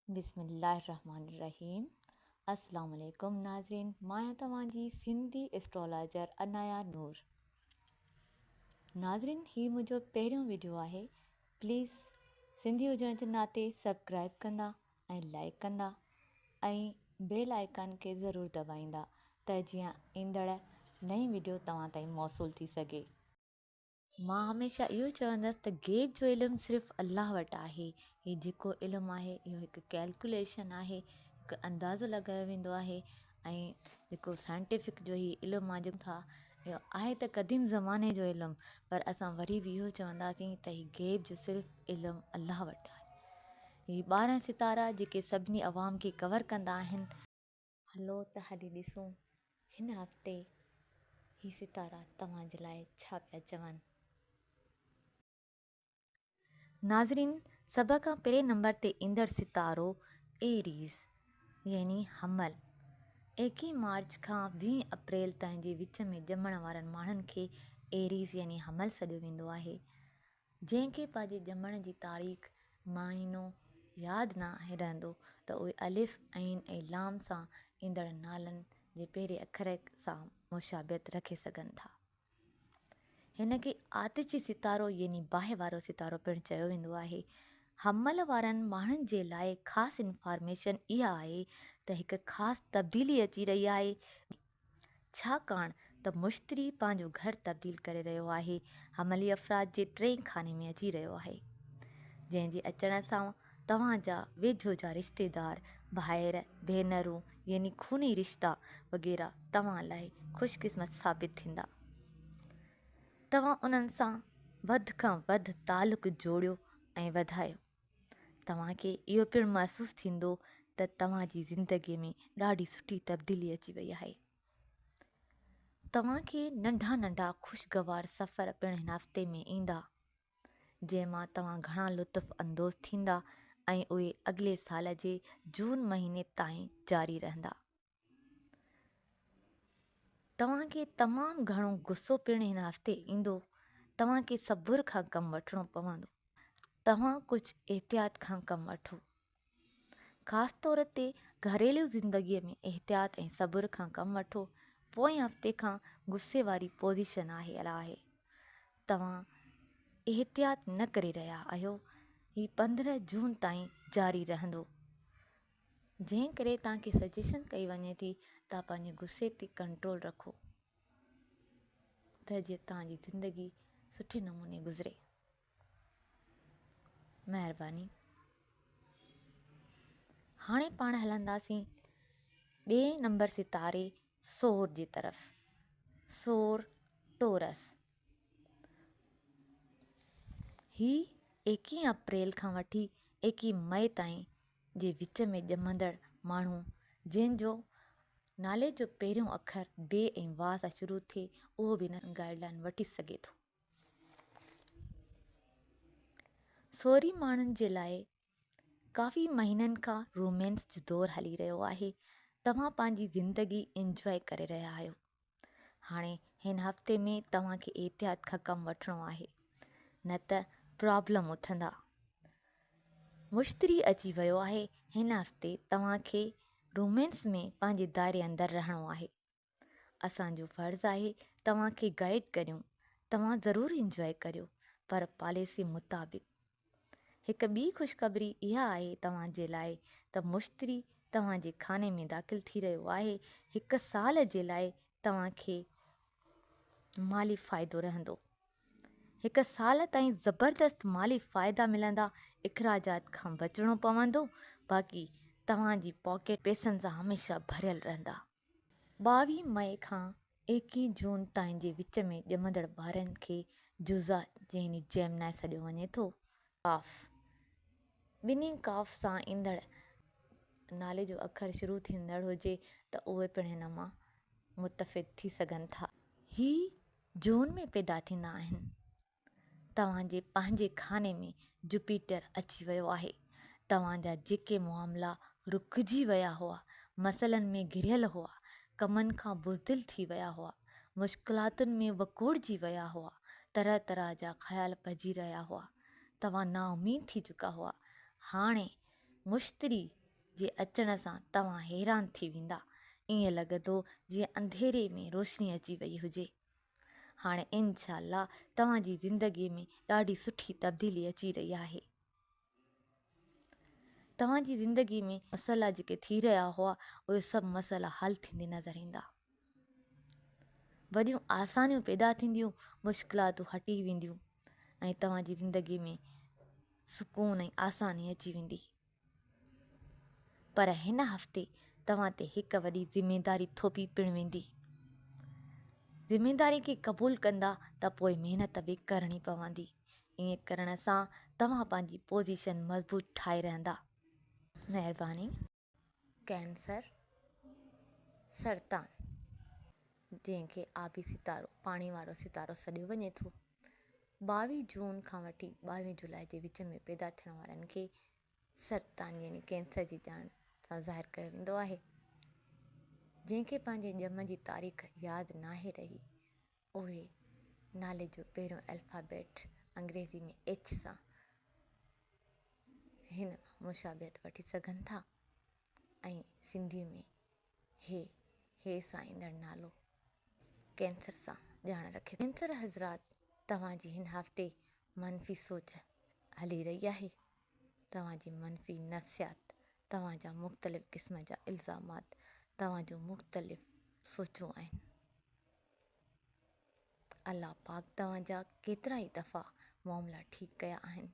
बिस्मिल्लाहिर्रहमानिर्रहीम। अस्सलाम वालेकुम नाज़रीन, मां तव्हांजी सिंधी एस्ट्रोलॉजर अनाया नूर। नाज़रीन, ही मुंहिंजो पहिरियों वीडियो आहे। प्लीज़ सिंधी हुजण जे नाते सब्सक्राइब कंदा ऐं लाइक कंदा ऐं बेल आइकन खे ज़रूरु दॿाईंदा त जीअं ईंदड़ नई वीडियो तव्हां ताईं मौसूल थी सघे। मां हमेशह इहो चवंदसि त गैब जो इल्मु सिर्फ़ु अलाह वटि आहे। हीउ जेको इल्मु आहे इहो हिकु कैलकुलेशन आहे, हिकु अंदाज़ो लॻायो वेंदो आहे। ऐं जेको साइंटिफिक जो ही इल्मु आहे जेको था इहो आहे त क़दीम ज़माने जो इल्मु, पर असां वरी बि इहो चवंदासीं त हीउ गैब जो सिर्फ़ु इल्मु अलाह वटि आहे। हीउ 12 सितारा जेके सभिनी अवाम खे कवर कंदा आहिनि। हलो त हली ॾिसूं हिन हफ़्ते ही सितारा तव्हांजे लाइ छा पिया चवनि। नाज़रीन, सभ खां पहिरें नंबर ते ईंदड़ सितारो एरीज़ यानी हमल। 21 मार्च खां 20 अप्रैल ताईं जे विच में ॼमण वारनि माण्हुनि खे एरीज़ यानी हमल सॾियो वेंदो आहे। जंहिंखे पंहिंजे ॼमण जी तारीख़ महीनो यादि न रहंदो त उहे अलिफ़ ऐं लाम सां ईंदड़ नालनि जे पहिरें अखर सां मुशाबियत रखे सघनि था। हिन खे आतिशी सितारो यानी बाहि वारो सितारो पिणु चयो वेंदो आहे। हमल वारनि माण्हुनि जे लाइ ख़ासि इंफॉर्मेशन इहा आहे त हिकु ख़ासि तब्दीली अची रही आहे, छाकाणि त मुश्तरी पंहिंजो घरु तब्दील करे रहियो आहे। हमली अफ़राद जे 3 खाने में अची रहियो आहे, जंहिंजे अचण सां तव्हांजा वेझो जा रिश्तेदार, भाइर भेनरूं यानी खूनी रिश्ता वग़ैरह तव्हां लाइ ख़ुशकिस्मत साबित थींदा। तव्हां उन्हनि सां वधि खां वधि तालुक़ु जोड़ियो ऐं वधायो। तव्हांखे इहो पिणु महसूसु थींदो त तव्हांजी ज़िंदगीअ में ॾाढी सुठी तब्दीली अची वई आहे। तव्हांखे नंढा नंढा ख़ुशगवार सफ़र पिणु हिन हफ़्ते में ईंदा, जंहिंमां तव्हां घणा लुत्फ़ अंदोज़ थींदा ऐं उहे अॻिले साल जे जून महीने ताईं जारी रहंदा। तव्हांखे तमामु घणो गुस्सो पिणु हिन हफ़्ते ईंदो। तव्हांखे सबुर खां कमु वठिणो पवंदो। तव्हां कुझु एहतियात खां कमु वठो। ख़ासि तौर ते घरेलू ज़िंदगीअ में एहतियात ऐं सबुर खां कमु वठो। पोएं हफ़्ते खां गुस्से वारी पोज़ीशन आहे। तव्हां एहतियात न करे रहिया आहियो। हीउ 15 जून ताईं जारी रहंदो, जंहिं करे तव्हांखे सजेशन कई वञे थी तव्हां पंहिंजे गुस्से ते कंट्रोल रखो त जीअं तव्हांजी ज़िंदगी सुठे नमूने गुज़रे। महिरबानी। हाणे पाण हलंदासीं ॿिए नंबर सितारे सोर जी तरफ़। सोर टोरस। ही 21 अप्रैल खां वठी 21 मई ताईं जे विच में ॼमंदड़ माण्हू जंहिंजो नाले जो पहिरियों अखर बे ऐं वाह सां शुरू थिए, उहो बि हिन गाइडलाइन वठी सघे थो। सोरी माण्हुनि जे लाइ काफ़ी महीननि खां रोमेंस जो दौरु हली रहियो आहे। तव्हां पंहिंजी ज़िंदगी इंजॉय करे रहिया आहियो। हाणे हिन हफ़्ते में तव्हांखे एहतियात खां कमु वठिणो आहे, न त प्रॉब्लम उथंदा। मुश्तरी अची वियो आहे। हिन हफ़्ते तव्हांखे रोमेंस में पंहिंजे दायरे अंदरि रहणो आहे। असांजो फ़र्ज़ु आहे तव्हांखे गाइड करियूं। तव्हां ज़रूरु इंजॉय करियो, पर पॉलिसी मुताबिक़। हिकु ॿी ख़ुशख़बरी इहा आहे तव्हांजे लाइ त मुश्तरी तव्हांजे खाने में दाख़िल थी रहियो आहे। हिकु साल जे लाइ तव्हांखे माली फ़ाइदो रहंदो। हिकु साल ताईं ज़बरदस्त माली फ़ाइदा मिलंदा। इख़राजात खां बचिणो पवंदो, बाक़ी तव्हांजी पॉकेट पैसनि सां हमेशह भरियल रहंदा। 22 मई खां 21 जून ताईं जे विच में ॼमंदड़ ॿारनि खे जुज़ा यानी जेमिनाई सॾियो वञे थो। काफ़। ॿिन्ही काफ़ सां ईंदड़ नाले जो अखर शुरू थींदड़ हुजे त उहे पिणु हिन मां मुतफ़िक़ थी सघनि था। ही जून में पैदा थींदा आहिनि। तव्हांजे पंहिंजे खाने में जुपिटर अची वियो आहे। तव्हांजा जेके मामला रुकिजी विया हुआ, मसइलनि में घिरियल हुआ, कमनि खां बुज़दिल थी विया हुआ, मुश्किलातुनि में वकोड़जी विया हुआ, तरह तरह जा ख़्याल पइजी रहिया हुआ, तव्हां नाउमीद थी चुका हुआ, हाणे मुश्तरी जे अचण सां तव्हां हैरान थी वेंदा। ईअं लॻंदो जीअं अंधेरे में रोशनी अची वई हुजे। हाणे इंशाअल्लाह तव्हांजी ज़िंदगीअ में ॾाढी सुठी तब्दीली अची रही आहे। तव्हांजी ज़िंदगी में मसइला जेके थी रहिया हुआ उहे सभु मसइला हल थींदे नज़र ईंदा। वॾियूं आसानियूं पैदा थींदियूं, मुश्किलातूं हटी वेंदियूं ऐं तव्हांजी ज़िंदगी में सुकून ऐं आसानी अची वेंदी। पर हिन हफ़्ते तव्हां ते हिकु वॾी ज़िमेदारी थोपी पिणु वेंदी। ज़िमेदारी खे क़बूल कंदा त पोइ महिनत बि करणी पवंदी। ईअं करण सां तव्हां पंहिंजी पोज़ीशन मज़बूत ठाहे रहंदा। महिरबानी। कैंसर, सरतान, जंहिंखे आबी सितारो, पाणी वारो सितारो सॾियो वञे थो, 22 जून खां वठी 22 जुलाई जे विच में पैदा थियण वारनि खे सरतान यानी कैंसर जी ॼाण सां ज़ाहिर कयो वेंदो आहे। जंहिंखे पंहिंजे ॼम जी तारीख़ यादि नाहे रही, उहे नाले जो पहिरियों अल्फ़ाबेट अंग्रेज़ी में H सां हिन मुशाबियत वठी सघनि था ऐं सिंधी में हे सां ईंदड़ नालो कैंसर सां ॼाण रखे। कैंसर हज़रात, तव्हांजी हिन हफ़्ते मनफ़ी सोच हली रही आहे। तव्हांजी मनफ़ी नफ़सियात, तव्हांजा मुख़्तलिफ़ क़िस्म जा इल्ज़ामात, तव्हांजो मुख़्तलिफ़ सोचूं आहिनि। अल्लाह पाक तव्हांजा केतिरा ई दफ़ा मामला ठीकु कया आहिनि।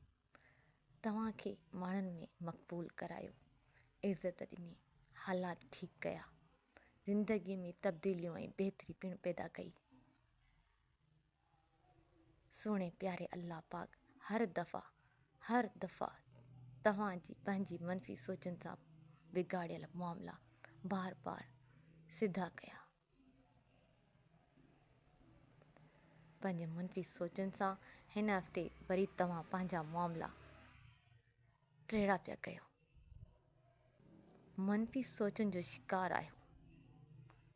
तव्हांखे माण्हुनि में मक़बूल करायो, इज़त ॾिनी, हालात ठीकु कया, ज़िंदगीअ में तब्दीलियूं ऐं बहितरी पिणु पैदा कई। सुहिणे प्यारे अल्लाह पाक हर दफ़ा तव्हांजी पंहिंजी मनफ़ी सोचुनि सां बिगाड़ियल मामला बार बार सिधा कया। पंहिंजे मनफ़ी सोचुनि सां हिन हफ़्ते वरी तव्हां पंहिंजा मामला टेड़ा पिया कयो। मनफ़ी सोचुनि जो शिकार आहियो।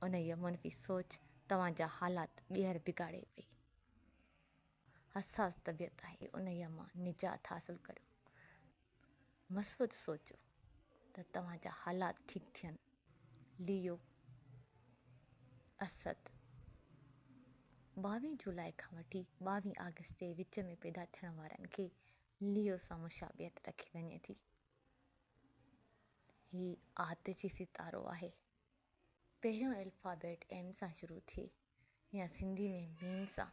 उन इहा मनफ़ी सोच तव्हांजा हालात ॿीहर बिगाड़े पई। हसास तबियत आहे, उन इहा मां निजात हासिलु करियो। मस्बत सोचो त तव्हांजा हालात ठीकु थियनि। लियो, असद, 22 जुलाई खां वठी 22 अगस्त जे विच में पैदा थियण वारनि खे लियो सां मुशाबियत रखी वञे थी। ही आतिशी सितारो आहे। पहिरियों अल्फ़ाबेट M सां शुरू थिए या सिंधी में मीम सां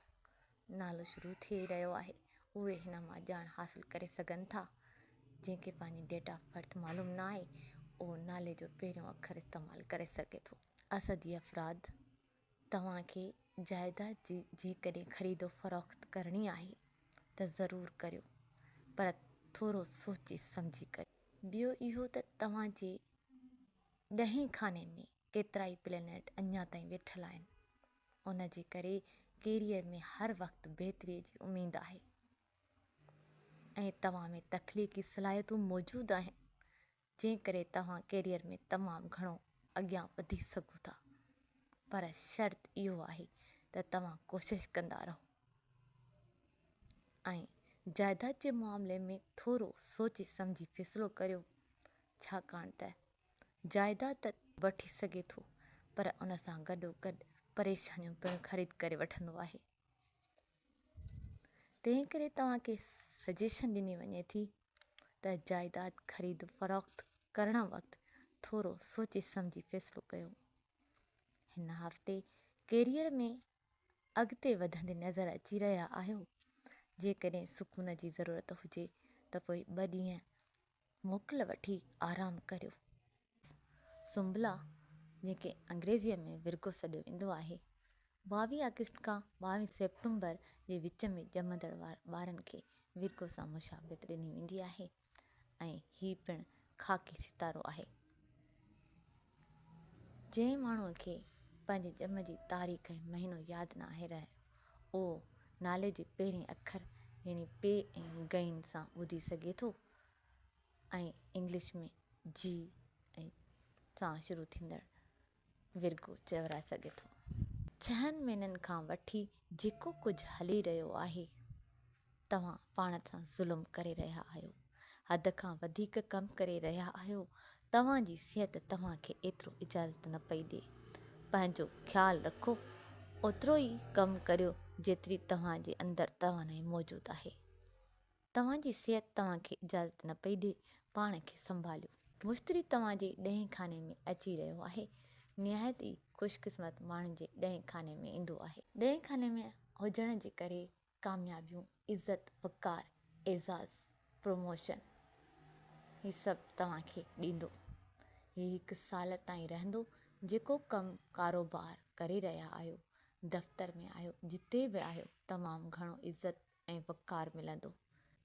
नालो शुरू थी रहियो आहे, उहे हिन मां ॼाण हासिलु करे सघनि था। जंहिंखे पंहिंजी डेट ऑफ बर्थ मालूम न आहे, उहो नाले जो पहिरियों अखर इस्तेमालु करे सघे थो। असदी अफ़राद, तव्हांखे जाइदाद जी जेकॾहिं ख़रीदो फ़रोख़्त करणी आहे त ज़रूरु करियो, पर थोरो सोचे सम्झी करियो। ॿियो इहो त तव्हांजे 10हें खाने में केतिरा ई प्लेनेट अञा ताईं वेठल आहिनि। उन जे करे कैरियर में हर वक़्तु बहितरीअ जी उमेदु आहे ऐं तव्हां में तख़लीक़ी सलाहियतूं मौजूदु आहिनि, जंहिं करे तव्हां कैरियर में तमामु घणो अॻियां वधी सघो था। पर शर्त इहो आहे त तव्हां कोशिशि कंदा रहो ऐं जाइदाद जे मामले में थोरो सोचे सम्झी फ़ैसिलो करियो, छाकाणि त जाइदाद त वठी सघे थो, पर उन सां गॾोगॾु परेशानियूं पिणु ख़रीद करे वठंदो आहे। तंहिं करे तव्हांखे सजेशन ॾिनी वञे थी त जाइदाद ख़रीद फ़रोख़्त करण वक़्तु थोरो सोचे सम्झी फ़ैसिलो कयो। हिन हफ़्ते कैरियर में अॻिते वधंदे नज़र अची रहिया आहियो। जेकॾहिं सुकून जी ज़रूरत हुजे त पोइ 2 ॾींहं मोकल वठी आराम करियो। सुंबला, जंहिंखे अंग्रेज़ीअ में विर्गो सॾियो वेंदो आहे, 22 अगस्त खां 22 सेप्टेम्बर जे विच में ॼमंदड़ ॿारनि खे विर्गो सां मुशाबियत ॾिनी वेंदी आहे ऐं हीउ पिणु ख़ाकी सितारो आहे। जंहिं माण्हूअ खे पंहिंजे ॼम जी तारीख़ ऐं महीनो यादि न आहे रहियो, उहो नाले जे पहिरें अखर यानी पे ऐं गैन सां ॿुधी सघे थो ऐं इंग्लिश में G ऐं सां शुरू थींदड़ विर्गो चवराए सघे थो। 6 महीननि खां वठी जेको कुझु हली रहियो आहे, तव्हां पाण सां ज़ुल्म करे रहिया आहियो, हद खां वधीक कमु करे रहिया आहियो, तव्हांजी सिहत तव्हांखे एतिरो इजाज़त न पई ॾिए। पंहिंजो ख़्यालु रखो, ओतिरो ई कमु करियो जेतिरी तव्हांजे अंदरि तवानाई मौजूदु आहे। तव्हांजी सिहत तव्हांखे इजाज़त न पई ॾिए, पाण खे संभालियो। मुश्तरी तव्हांजे ॾहें खाने में अची रहियो आहे। निहायत ई ख़ुशकिस्मत माण्हुनि जे ॾहें खाने में ईंदो आहे। ॾहें खाने में हुजण जे करे कामयाबियूं, इज़त, वक़ार, एज़ाज़, प्रमोशन ही सभु तव्हांखे ॾींदो। हीउ 1 साल ताईं रहंदो। जेको कमु कारोबार करे रहिया आहियो, दफ़्तर में आहियो, जिते बि आहियो, तमामु घणो इज़त ऐं वक़ार मिलंदो।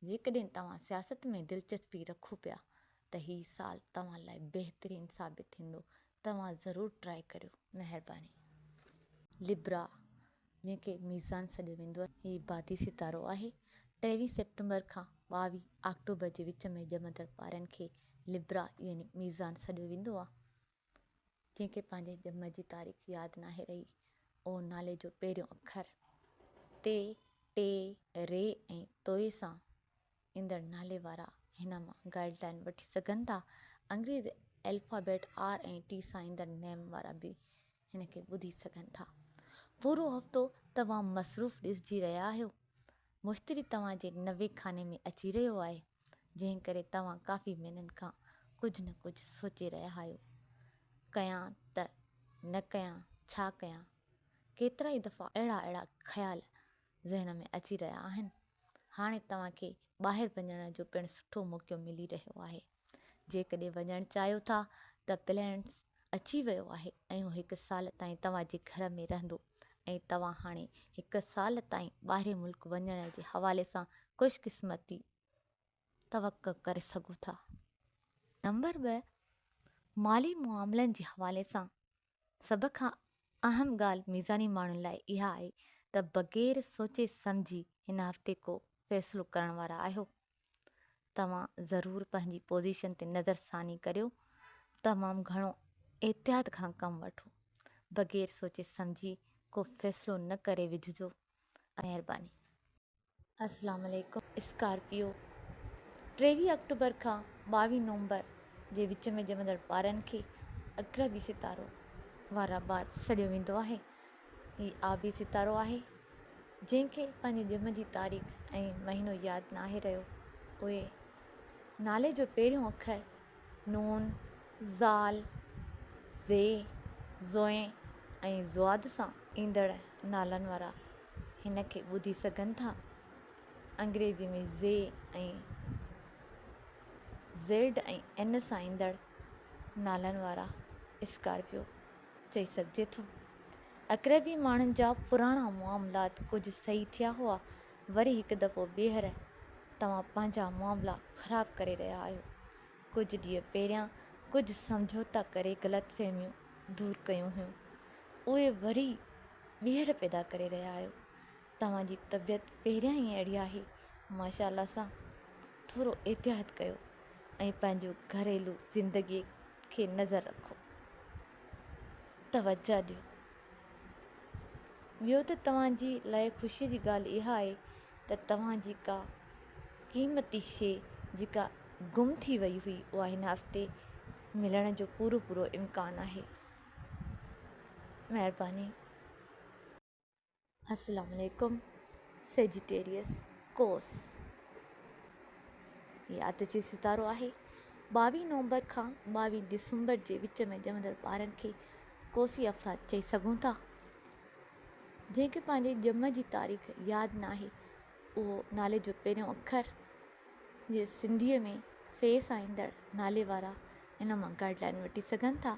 जेकॾहिं तव्हां सियासत में दिलचस्पी रखो पिया त हीउ साल तव्हां लाइ बहितरीनु साबित थींदो। तव्हां ज़रूरु ट्राए करियो। महिरबानी। लिब्रा, जंहिंखे मीज़ान सॾियो वेंदो आहे, हीउ बादी सितारो आहे। 23 सेप्टेम्बर खां 22 अक्टूबर जे विच में ॼमंदड़ ॿारनि खे लिब्रा यानी मीज़ान सॾियो वेंदो आहे। जंहिंखे पंहिंजे ॼम जी तारीख़ यादि नाहे रही, उहो नाले जो पहिरियों अखर ते, टे, रे ऐं तोए सां ईंदड़ नाले वारा हिन मां गाइडलाइन वठी सघनि था। अंग्रेज़ी अल्फ़ाबेट R ऐं T सां ईंदड़ नेम वारा बि हिन खे ॿुधी सघनि था। पूरो हफ़्तो तव्हां मसरूफ़ ॾिसिजी रहिया आहियो। मुश्तरी तव्हांजे 90 खाने में अची रहियो आहे, जंहिं करे तव्हां काफ़ी महीननि खां कुझु न कुझु सोचे रहिया आहियो। कयां त न कयां, छा कयां? केतिरा ई दफ़ा अहिड़ा ख़्याल ज़हन में अची रहिया आहिनि। हाणे तव्हांखे ॿाहिरि वञण जो पिणु सुठो मौक़ो मिली रहियो आहे। जेकॾहिं वञणु चाहियो था त प्लान्स अची वियो आहे ऐं उहो 1 साल ताईं तव्हांजे घर में रहंदो ऐं तव्हां हाणे 1 साल ताईं ॿाहिरि मुल्क वञण जे हवाले सां ख़ुशकिस्मती तवक़्क़ो करे सघो था। नंबर 2, माली मामलनि जे हवाले सां सभ खां अहम ॻाल्हि मीज़ानी माण्हुनि लाइ इहा आहे त बग़ैर सोचे सम्झी हिन हफ़्ते को फ़ैसिलो करण वारा आहियो। तव्हां ज़रूरु पंहिंजी पोज़ीशन ते नज़रसानी करियो। तमामु घणो एहतियात खां कमु वठो। बग़ैर सोचे सम्झी को फ़ैसिलो न करे विझिजो। महिरबानी। अस्सलाम वालेकुम। स्कॉर्पियो, 23 अक्टूबर खां 22 नवंबर जे विच में ॼमंदड़ ॿारनि खे अक़रबी सितारो वारा ॿार सॾियो वेंदो आहे। हीउ आबी सितारो आहे। जंहिंखे पंहिंजे ॼम जी तारीख़ ऐं महीनो यादि नाहे रहियो, उहे नाले जो पहिरियों अखर नून, ज़ाल, ज़े, ज़ोए ऐं ज़ुआद सां ईंदड़ नालनि वारा हिन खे ॿुधी सघनि था। अंग्रेज़ी में ज़े ऐं ज़ेड ऐं एन सां ईंदड़ नालनि वारा स्कॉर्पियो चई सघिजे थो। अक़रबी माण्हुनि जा पुराणा मामलात कुझु सही थिया हुआ, वरी हिकु दफ़ो ॿीहर तव्हां पंहिंजा मामला ख़राबु करे रहिया आहियो। कुझु ॾींहं पहिरियां कुझु समझौता करे ग़लतफ़हमियूं दूरि कयूं हुयूं, उहे वरी ॿीहर पैदा करे रहिया आहियो। तव्हांजी तबियत पहिरियां ई अहिड़ी आहे, माशाअल्लाह सां। थोरो एहतियात कयो ऐं पंहिंजो घरेलू ज़िंदगीअ खे नज़र रखो, तवजह ॾियो। ॿियो त तव्हांजी लाइ ख़ुशीअ जी ॻाल्हि इहा आहे त तव्हांजी का क़ीमती शइ जेका गुम थी वई हुई, उहा हिन हफ़्ते मिलण जो पूरो इम्कानु आहे। महिरबानी। अस्सलाम वालेकुम। सेजिटेरियस, कोस, हीउ आतिशी सितारो आहे। 22 नवंबर खां 22 दिसंबर जे विच में ॼमंदड़ ॿारनि खे कोसी अफ़राद चई सघूं था। जंहिंखे पंहिंजे ॼम जी तारीख़ यादि नाहे, उहो नाले जो पहिरियों अखर जे सिंधीअ में फ़े सां ईंदड़ नाले वारा हिन मां गाइडलाइन वठी सघनि था।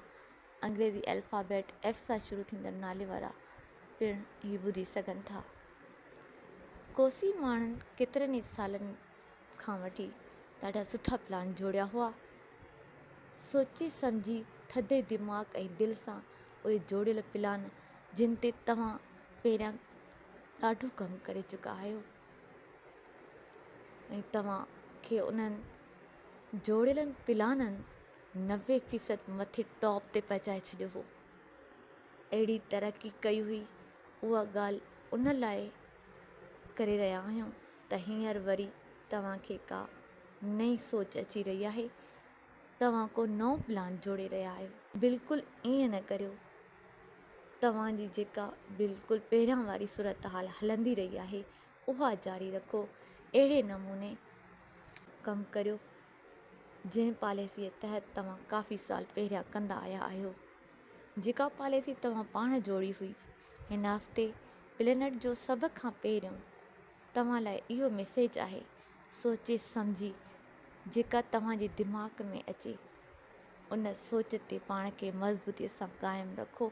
अंग्रेज़ी अल्फ़ाबेट F सां शुरू थींदड़ नाले वारा पिणु हीउ ॿुधी सघनि था। कोसी माण्हुनि केतिरनि ई सालनि खां वठी ॾाढा सुठा प्लान जोड़िया हुआ। सोचे सम्झी थधे दिमाग़ ऐं दिलि सां उहे जोड़ियल प्लान, जिन ते तव्हां पहिरियां ॾाढो कमु करे चुका आहियो ऐं तव्हांखे उन्हनि जोड़ियलनि प्लाननि 90% मथे टॉप ते पहुचाए छॾियो हो। अहिड़ी तरक़ी कई हुई, उहा ॻाल्हि उन लाइ करे रहिया आहियूं त हींअर वरी तव्हांखे का नई सोच अची रही आहे। तव्हां को नओं प्लान जोड़े रहिया आहियो। बिल्कुलु ईअं न करियो। तव्हांजी जेका बिल्कुलु पहिरियां वारी सूरत हाल हलंदी रही आहे उहा जारी रखो। अहिड़े नमूने कमु करियो जंहिं पॉलिसीअ तहत तव्हां काफ़ी साल पहिरियां कंदा आया आहियो। जेका पॉलिसी तव्हां पाण जोड़ी हुई, हिन हफ़्ते प्लेनेट जो सभ खां पहिरियों तव्हां लाइ इहो मैसेज आहे, सोचे सम्झी जेका तव्हांजे दिमाग़ में अचे उन सोच ते पाण खे मज़बूतीअ सां क़ाइमु रखो।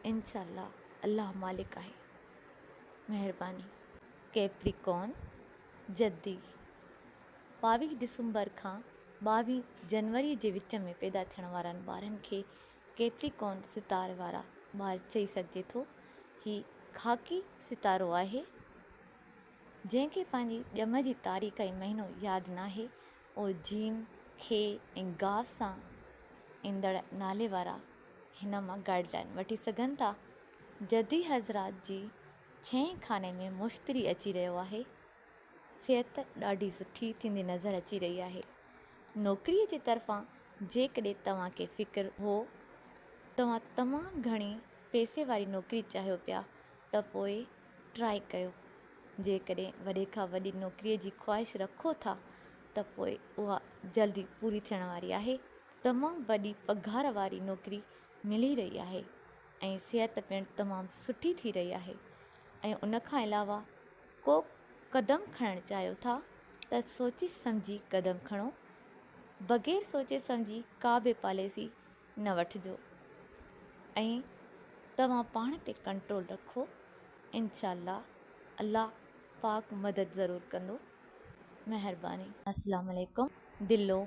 इंशाअल्लाह अल्लाह मालिक आहे। महिरबानी। कैप्रिकॉर्न जद्दी 22 दिसंबर खां 22 जनवरी जे विच में पैदा थियण वारनि ॿारनि खे कैप्रिकॉर्न सितारे वारा ॿार चई सघिजे थो। ही ख़ाकी सितारो आहे जंहिंखे पंहिंजी ॼम जी तारीख़ ऐं महीनो यादि न आहे। उहो जीम खे ऐं गाफ सां ईंदड़ नाले वारा हिन मां गाइडलाइन वठी सघनि था। जदी हज़रात जी 6 खाने में मुश्तरी अची रहियो आहे। सिहत ॾाढी सुठी थींदी नज़र अची रही आहे। नौकरीअ जे तरफ़ां जेकॾहिं तव्हांखे फ़िक्र हो तव्हां तमामु घणी पैसे वारी नौकरी चाहियो पिया त पोइ ट्राई कयो। जेकॾहिं वॾे खां वॾी नौकरीअ जी ख़्वाहिश रखो था त पोइ उहा जल्दी पूरी थियण वारी आहे। तमामु वॾी पघार वारी नौकरी मिली रही आहे ऐं सिहत पिणु तमामु सुठी थी रही आहे। ऐं उन खां अलावा को क़दम खणणु चाहियो था त सोचे सम्झी क़दम खणो। बग़ैर सोचे सम्झी का बि पॉलिसी न वठिजो ऐं तव्हां पाण ते कंट्रोल रखो। इंशाअल्लाह अल्लाह पाक मदद ज़रूरु कंदो। महिरबानी। अस्सलाम वालेकुम। दिलो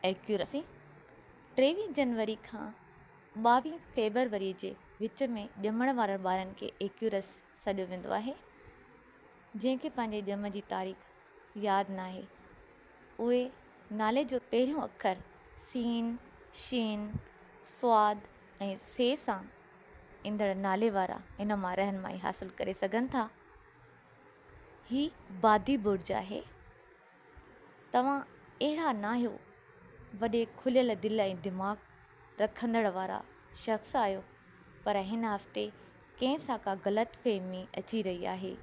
एक्यूरेसी 23 जनवरी खां 22 फेबरवरी जे विच में ॼमण वारनि ॿारनि खे एक्यूरस सॾियो वेंदो आहे। जंहिंखे पंहिंजे ॼम जी तारीख़ यादि न आहे, उहे नाले जो पहिरियों अखर सीन, शीन, स्वाद ऐं से सां ईंदड़ नाले वारा इन मां रहनुमाई हासिलु करे सघनि था। ही बादी बुर्ज आहे। तव्हां अहिड़ा न आहियो, वॾे खुलियल दिलि ऐं दिमाग़ रखंदड़ वारा शख़्स आहियो, पर हिन हफ़्ते कंहिं सां का ग़लतफ़हमी अची रही आहे।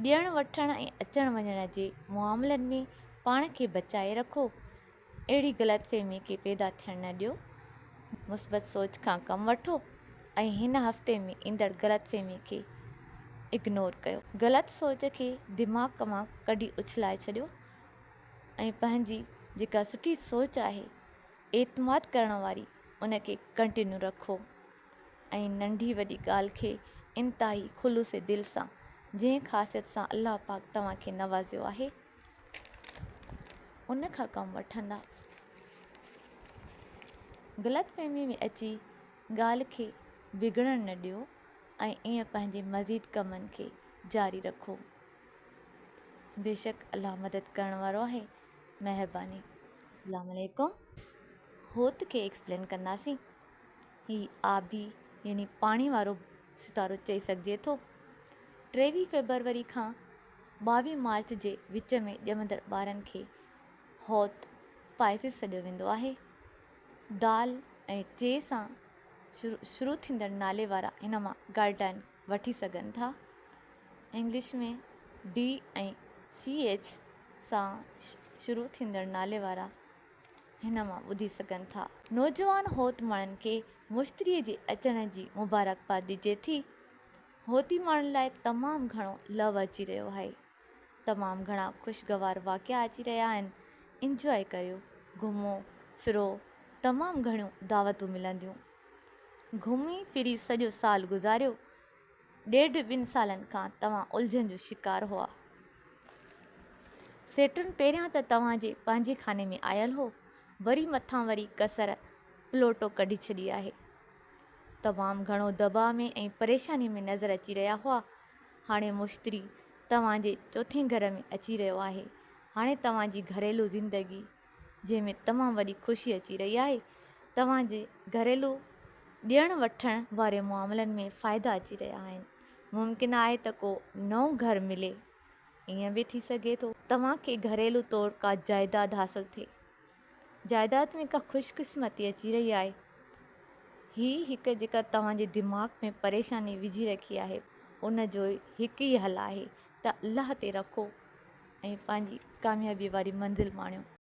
ॾियण वठण ऐं अचण वञण जे मामलनि में पाण खे बचाए रखो। अहिड़ी ग़लतफ़हमी खे पैदा थियण न ॾियो। मुस्बत सोच खां कमु वठो ऐं हिन हफ़्ते में ईंदड़ ग़लतफ़हमी खे इग्नोर कयो। ग़लति सोच खे दिमाग़ मां कढी उछलाए छॾियो ऐं पंहिंजी जेका सुठी सोच आहे, एतमाद करण वारी, उनखे कंटिन्यू रखो ऐं नंढी वॾी ॻाल्हि खे इंतिहाई ख़ुलूस दिलि सां, जंहिं ख़ासियत सां अल्लाह पाक तव्हांखे नवाज़ियो आहे, उन खां कमु वठंदा। ग़लतफ़हमी में अची ॻाल्हि खे बिगड़ण न ॾियो ऐं ईअं पंहिंजे मज़ीद कमनि खे जारी रखो। बेशक अल्लाह मदद करण वारो आहे। महिरबानी। अस्सलाम वालेकुम। होत खे एक्सप्लेन कंदासीं। ही आबी यानी पाणी वारो सितारो चई सघिजे थो। 23 फेबरवरी खां 22 मार्च जे विच में ॼमंदड़ ॿारनि खे होत पाइसिस सॾियो वेंदो आहे। दाल ऐं चे सां शुरू थींदड़ नाले वारा हिन मां गाइडलाइन वठी सघनि था। इंग्लिश में डी ऐं CH सां शुरू थींदड़ नाले वारा हिन मां ॿुधी सघनि था। नौजवान होत माण्हुनि खे मुश्तरीअ जे अचण जी मुबारकबाद ॾिजे थी। होती माण्हुनि लाइ तमामु घणो लव अची रहियो आहे। तमामु घणा ख़ुशगवार वाक़िया अची रहिया आहिनि। इंजॉय करियो, घुमो फिरो, तमामु घणियूं दावतूं मिलंदियूं। घुमी फिरी सॼो साल गुज़ारियो। 1.5-2 सालनि खां तव्हां उलझन जो शिकार हुआ। सेटन पहिरियां त तव्हांजे पंहिंजे खाने में आयल हो, वरी मथां वरी कसर प्लोटो कढी छॾी आहे। तमामु घणो दबाव में ऐं परेशानी में नज़र अची रहिया हुआ। हाणे मुश्तरी तव्हांजे चोथें घर में अची रहियो आहे। हाणे तव्हांजी घरेलू ज़िंदगी जंहिंमें तमामु वॾी ख़ुशी अची रही आहे। तव्हांजे घरेलू ॾियण वठण वारे मामलनि में फ़ाइदा अची रहिया आहिनि। मुमकिन आहे त को नओं घरु मिले, ईअं बि थी सघे थो तव्हांखे घरेलू तौरु का जाइदाद हासिलु थिए। जाइदाद में का ख़ुशकिस्मती अची रही आहे। ही हिकु जेका तव्हांजे दिमाग़ में परेशानी विझी रखी आहे उन जो हिकु ई हल आहे त अलाह ते रखो ऐं पंहिंजी कामयाबी वारी मंज़िल माणियो।